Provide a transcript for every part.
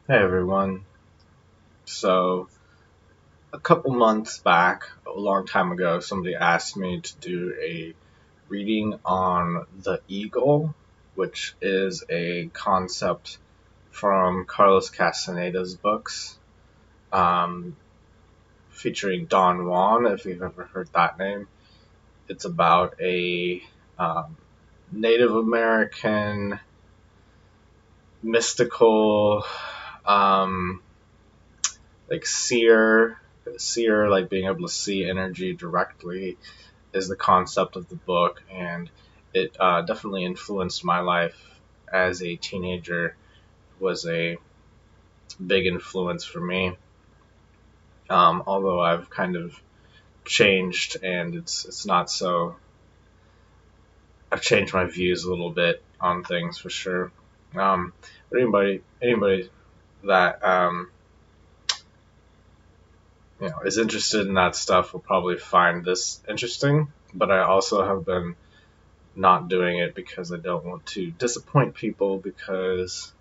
Hey everyone. So, a couple months back, a long time ago, somebody asked me to do a reading on the eagle, which is a concept from Carlos Castaneda's books, um, featuring Don Juan, if you've ever heard that name. It's about a um, Native American mystical um, like seer like being able to see energy directly is the concept of the book, and it definitely influenced my life as a teenager. Was a big influence for me, although I've kind of changed, and it's not so. I've changed my views a little bit on things for sure. But anybody that is interested in that stuff will probably find this interesting. But I also have been not doing it because I don't want to disappoint people, because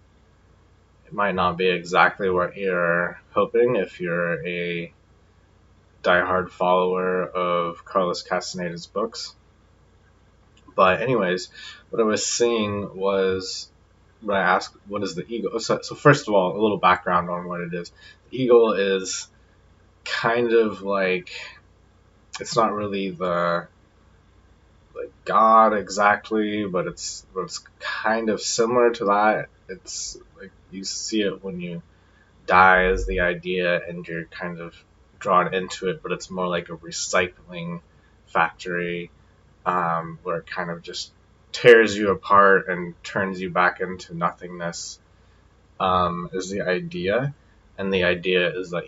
it might not be exactly what you're hoping if you're a diehard follower of Carlos Castaneda's books. But anyways, what I was seeing was when I asked, what is the eagle? So first of all, a little background on what it is. The eagle is kind of like, it's not really the like God exactly, but it's kind of similar to that. It's like you see it when you die as the idea, and you're kind of drawn into it, but it's more like a recycling factory, where it kind of just tears you apart and turns you back into nothingness. Is the idea, and the idea is that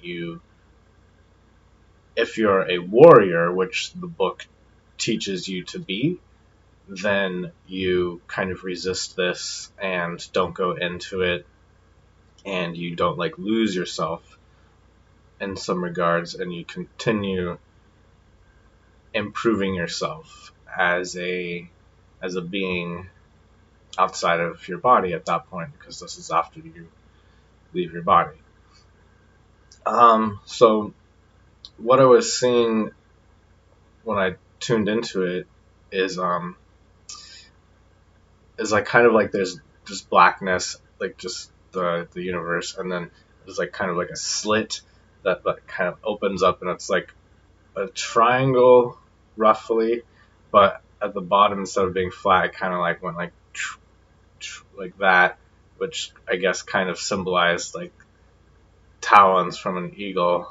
if you're a warrior, which the book teaches you to be, then you kind of resist this and don't go into it, and you don't like lose yourself in some regards, and you continue improving yourself as a being outside of your body at that point, because this is after you leave your body. So what I was seeing when I tuned into it is like kind of like there's just blackness, like just the universe, and then there's like kind of like a slit that kind of opens up, and it's like a triangle roughly, but at the bottom, instead of being flat, it kind of like went like that, which I guess kind of symbolized like talons from an eagle,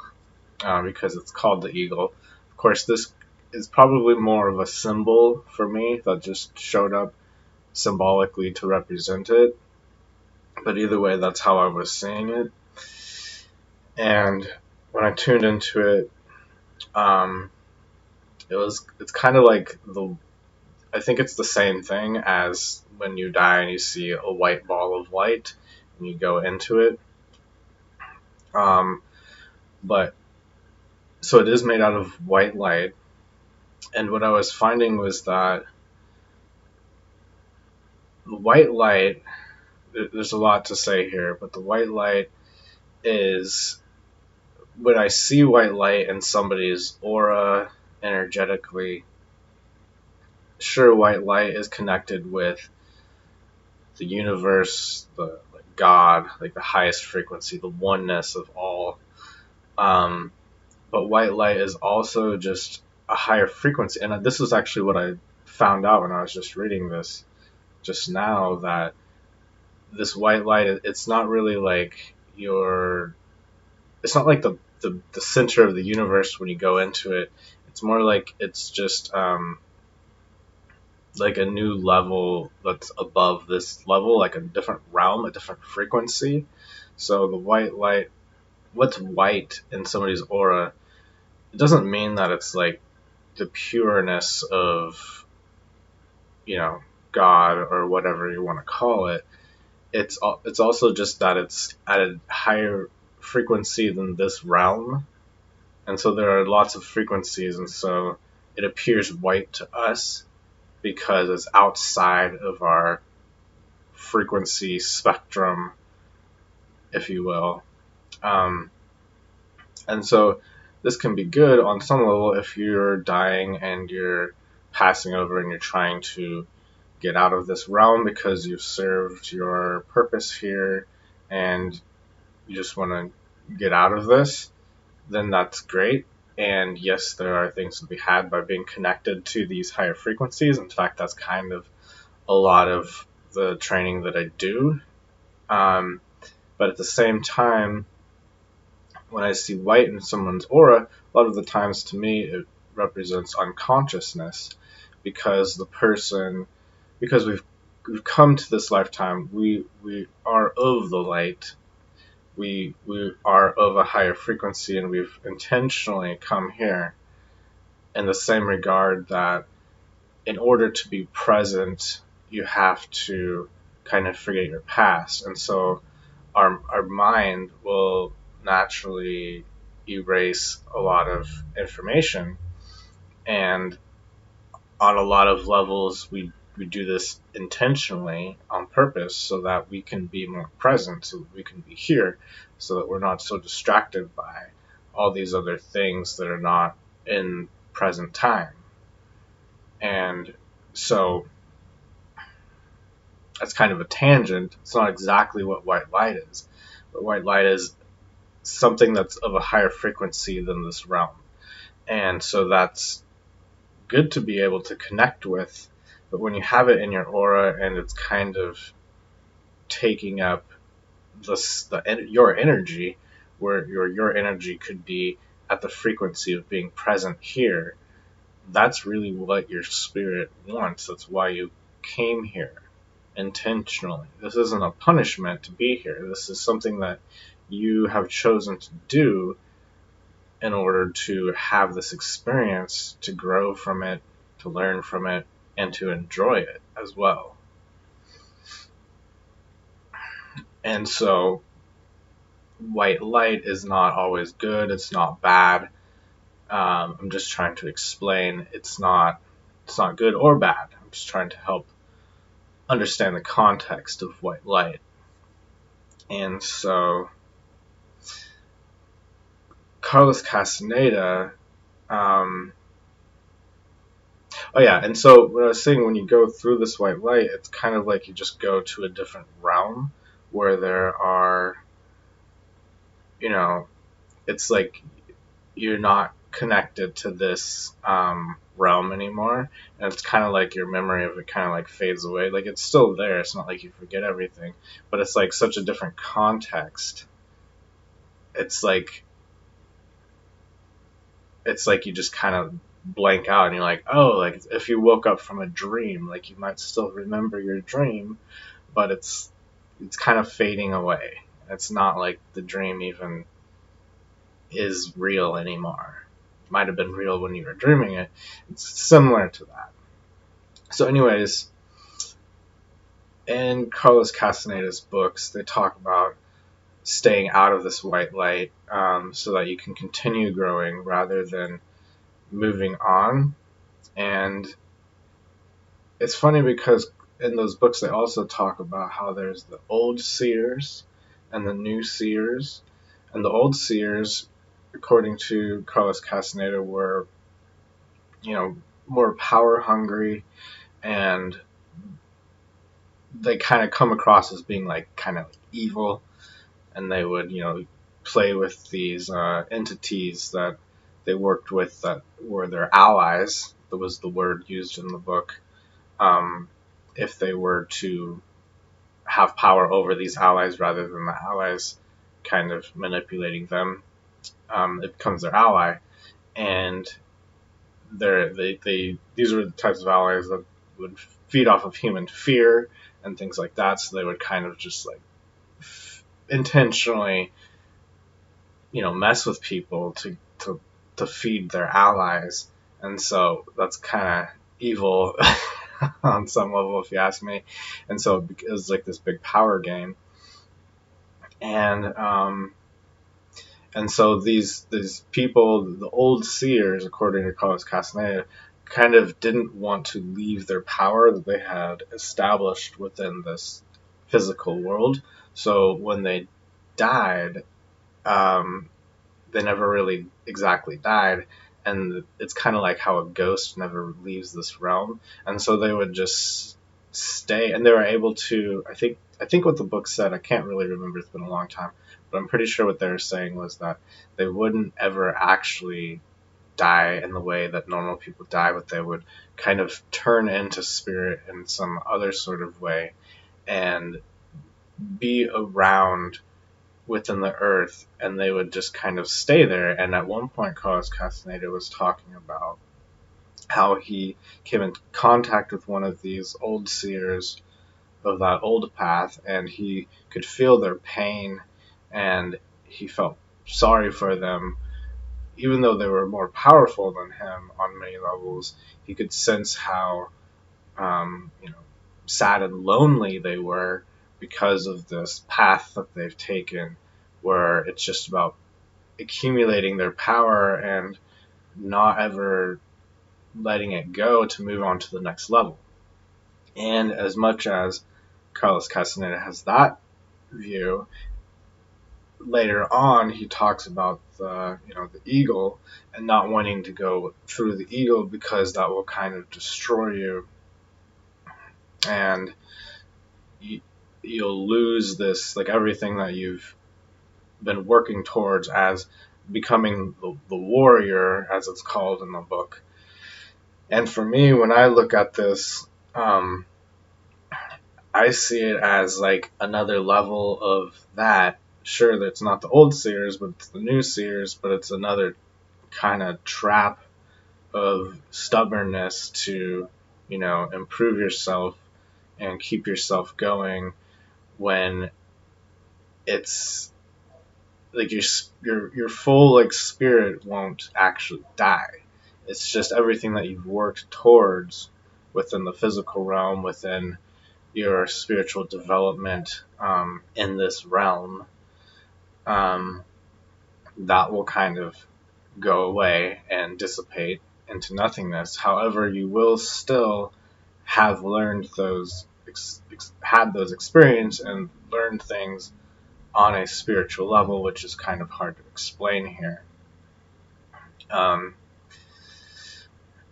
because it's called the eagle. Of course, this is probably more of a symbol for me that just showed up symbolically to represent it. But either way, that's how I was seeing it. And when I tuned into it, um, it's kind of like I think it's the same thing as when you die and you see a white ball of light and you go into it. Um, but so it is made out of white light, and what I was finding was that the white light. There's a lot to say here, but the white light is, when I see white light in somebody's aura energetically, sure, white light is connected with the universe, the like God, like the highest frequency, the oneness of all. Um, but white light is also just a higher frequency, and this is actually what I found out when I was just reading this just now, that this white light, it's not really like it's not like the center of the universe when you go into it. It's more like it's just like a new level that's above this level, like a different realm, a different frequency. So the white light, what's white in somebody's aura, it doesn't mean that it's like the pureness of, you know, God or whatever you want to call it. It's also just that it's at a higher frequency than this realm, and so there are lots of frequencies, and so it appears white to us because it's outside of our frequency spectrum if you will. Um, and so this can be good on some level if you're dying and you're passing over and you're trying to get out of this realm because you've served your purpose here and you just want to get out of this, then that's great. And yes, there are things to be had by being connected to these higher frequencies. In fact, that's kind of a lot of the training that I do. But at the same time, when I see white in someone's aura, a lot of the times to me it represents unconsciousness, because the person, because we've come to this lifetime, we are of the light, we are of a higher frequency, and we've intentionally come here in the same regard that in order to be present, you have to kind of forget your past. And so our mind will naturally erase a lot of information. And on a lot of levels, we do this intentionally on purpose so that we can be more present, so that we can be here, so that we're not so distracted by all these other things that are not in present time. And so that's kind of a tangent. It's not exactly what white light is, but white light is something that's of a higher frequency than this realm. And so that's good to be able to connect with, but when you have it in your aura and it's kind of taking up your energy, where your energy could be at the frequency of being present here, that's really what your spirit wants. That's why you came here intentionally. This isn't a punishment to be here. This is something that you have chosen to do in order to have this experience, to grow from it, to learn from it, and to enjoy it as well. And so white light is not always good. It's not bad. I'm just trying to explain it's not good or bad. I'm just trying to help understand the context of white light. And so Carlos Castaneda, and so what I was saying, when you go through this white light, it's kind of like you just go to a different realm where there are, it's like you're not connected to this realm anymore, and it's kind of like your memory of it kind of like fades away. Like, it's still there, it's not like you forget everything, but it's like such a different context. It's like you just kind of blank out, and you're like, oh, like if you woke up from a dream, like you might still remember your dream, but it's kind of fading away. It's not like the dream even is real anymore. It might have been real when you were dreaming it. It's similar to that. So anyways, in Carlos Castaneda's books, they talk about staying out of this white light, so that you can continue growing rather than moving on. And it's funny because in those books they also talk about how there's the old seers and the new seers. And the old seers, according to Carlos Castaneda, were, more power hungry, and they kind of come across as being like kind of evil, and they would, play with these entities that they worked with that were their allies. That was the word used in the book. If they were to have power over these allies rather than the allies kind of manipulating them, it becomes their ally. And these were the types of allies that would feed off of human fear and things like that. So they would kind of just like intentionally, mess with people to feed their allies. And so that's kind of evil on some level, if you ask me. And so it was like this big power game. And so these people, the old seers, according to Carlos Castaneda, kind of didn't want to leave their power that they had established within this physical world. So when they died, um, they never really exactly died, and it's kind of like how a ghost never leaves this realm, and so they would just stay, and they were able to. I think what the book said. I can't really remember. It's been a long time, but I'm pretty sure what they were saying was that they wouldn't ever actually die in the way that normal people die, but they would kind of turn into spirit in some other sort of way and be around within the earth, and they would just kind of stay there. And at one point, Carlos Castaneda was talking about how he came in contact with one of these old seers of that old path, and he could feel their pain, and he felt sorry for them. Even though they were more powerful than him on many levels, he could sense how you know, sad and lonely they were because of this path that they've taken, where it's just about accumulating their power and not ever letting it go to move on to the next level. And as much as Carlos Castaneda has that view, later on he talks about the eagle and not wanting to go through the eagle because that will kind of destroy you, and you'll lose this, like, everything that you've been working towards as becoming the warrior, as it's called in the book. And for me, when I look at this, I see it as like another level of that. Sure, that's not the old Sears, but it's the new Sears, but it's another kind of trap of stubbornness to, improve yourself and keep yourself going when it's like your full like spirit won't actually die. It's just everything that you've worked towards within the physical realm, within your spiritual development in this realm, that will kind of go away and dissipate into nothingness. However, you will still have learned those, had those experiences and learned things on a spiritual level, which is kind of hard to explain here.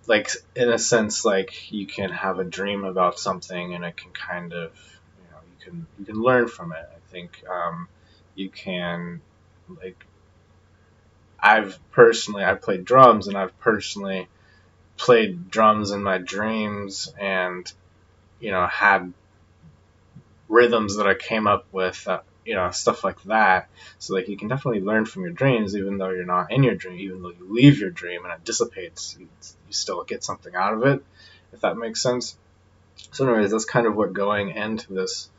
Like, in a sense, like, you can have a dream about something and it can kind of, you can learn from it. I think you can, like, I've played drums, and I've personally played drums in my dreams, and had rhythms that I came up with, stuff like that. So, like, you can definitely learn from your dreams, even though you're not in your dream, even though you leave your dream and it dissipates, you still get something out of it, if that makes sense. So anyways, that's kind of what going into this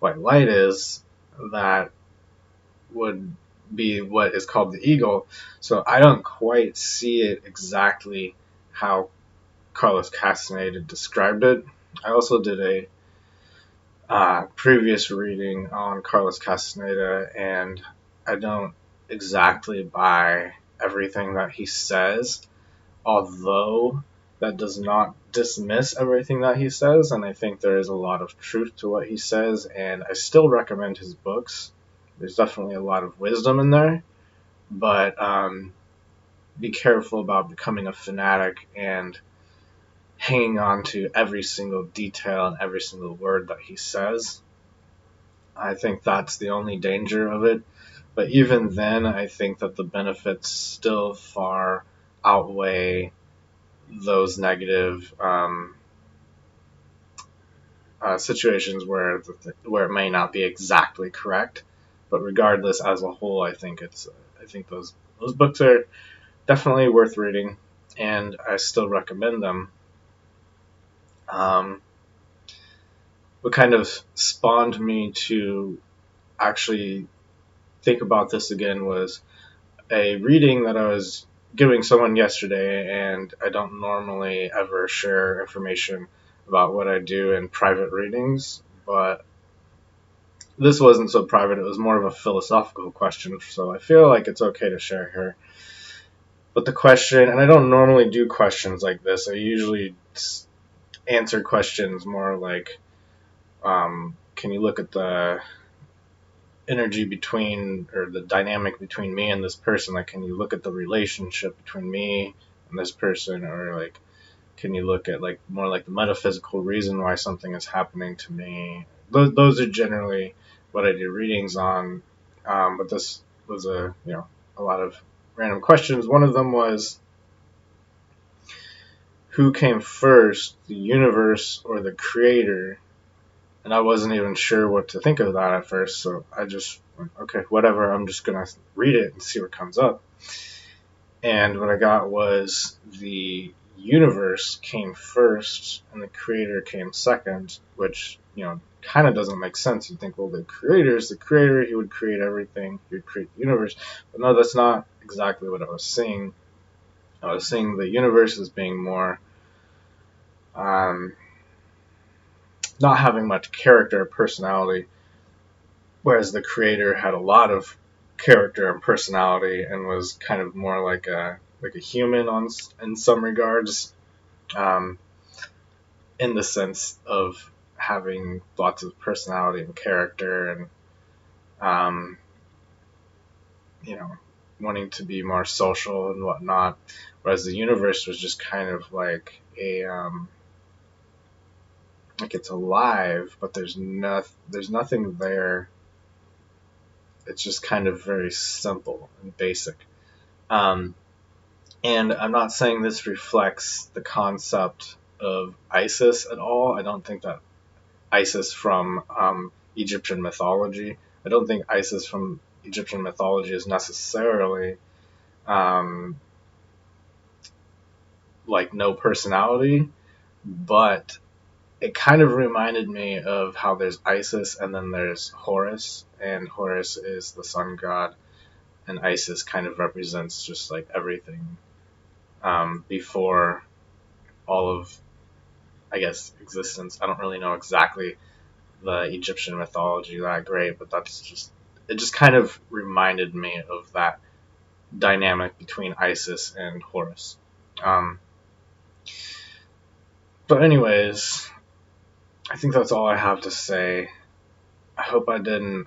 white light is, that would be what is called the eagle. So I don't quite see it exactly how Carlos Castaneda described it. I also did a previous reading on Carlos Castaneda, and I don't exactly buy everything that he says, although that does not dismiss everything that he says, and I think there is a lot of truth to what he says, and I still recommend his books. There's definitely a lot of wisdom in there, but be careful about becoming a fanatic and hanging on to every single detail and every single word that he says. I think that's the only danger of it. But even then, I think that the benefits still far outweigh those negative situations where it may not be exactly correct. But regardless, as a whole, I think those books are definitely worth reading, and I still recommend them. What kind of spawned me to actually think about this again was a reading that I was giving someone yesterday, and I don't normally ever share information about what I do in private readings, but this wasn't so private. It was more of a philosophical question, so I feel like it's okay to share here. But the question, and I don't normally do questions like this, I usually answer questions more like, can you look at the energy between, or the dynamic between me and this person. Like, can you look at the relationship between me and this person, or like, can you look at like more like the metaphysical reason why something is happening to me? Those are generally what I do readings on. But this was a lot of random questions. One of them was, who came first, the universe or the creator? And I wasn't even sure what to think of that at first, so I just went, okay, whatever, I'm just going to read it and see what comes up. And what I got was the universe came first and the creator came second, which, kind of doesn't make sense. You think, well, the creator is the creator, he would create everything, he would create the universe. But no, that's not exactly what I was seeing. I was seeing the universe as being more not having much character or personality, whereas the creator had a lot of character and personality and was kind of more like a human in some regards, in the sense of having lots of personality and character, and wanting to be more social and whatnot, whereas the universe was just kind of like like it's alive, but there's nothing there. It's just kind of very simple and basic. And I'm not saying this reflects the concept of Isis at all. I don't think that Isis from Egyptian mythology, I don't think Isis from Egyptian mythology is necessarily like no personality, but it kind of reminded me of how there's Isis and then there's Horus, and Horus is the sun god, and Isis kind of represents just like everything before all of, I guess, existence. I don't really know exactly the Egyptian mythology that great, but it just kind of reminded me of that dynamic between Isis and Horus. But anyways, I think that's all I have to say. I hope I didn't,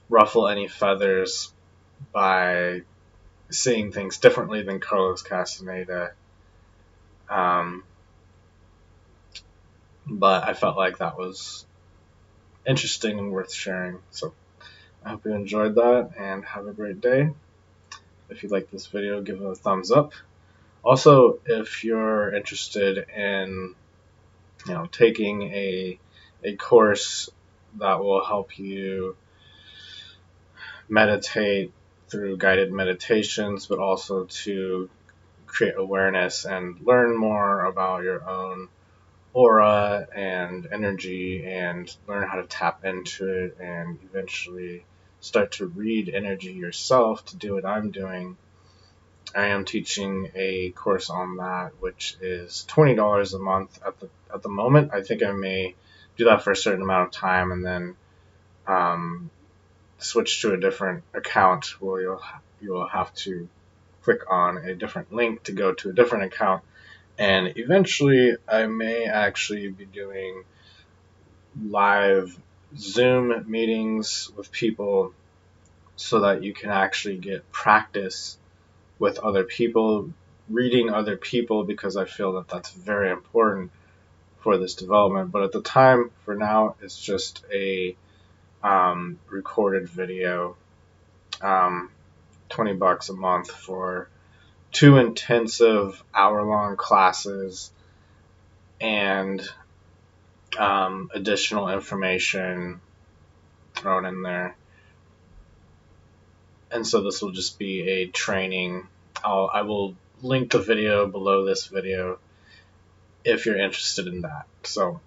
ruffle any feathers by seeing things differently than Carlos Castaneda. But I felt like that was interesting and worth sharing. So I hope you enjoyed that and have a great day. If you like this video, give it a thumbs up. Also, if you're interested in taking a course that will help you meditate through guided meditations, but also to create awareness and learn more about your own aura and energy, and learn how to tap into it, and eventually start to read energy yourself to do what I'm doing, I am teaching a course on that, which is $20 a month at the moment. I think I may do that for a certain amount of time, and then switch to a different account where you'll have to click on a different link to go to a different account. And eventually, I may actually be doing live Zoom meetings with people so that you can actually get practice with other people, reading other people, because I feel that that's very important for this development. But at the time, for now, it's just a recorded video, $20 a month for 2 intensive hour-long classes and additional information thrown in there. And so this will just be a training. I will link the video below this video if you're interested in that. So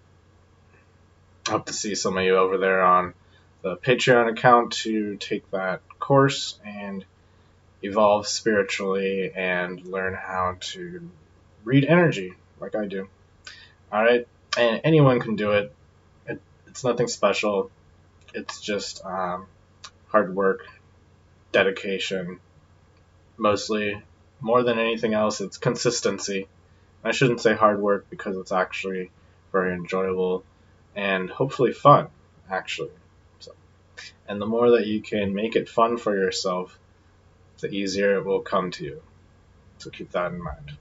I hope to see some of you over there on the Patreon account to take that course and evolve spiritually and learn how to read energy like I do. Alright, and anyone can do it. It's nothing special. It's just hard work, dedication, mostly. More than anything else, it's consistency. I shouldn't say hard work because it's actually very enjoyable. and hopefully fun, actually. So, and the more that you can make it fun for yourself, the easier it will come to you. So keep that in mind.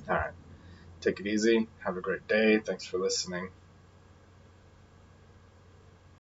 All right. Take it easy. Have a great day. Thanks for listening.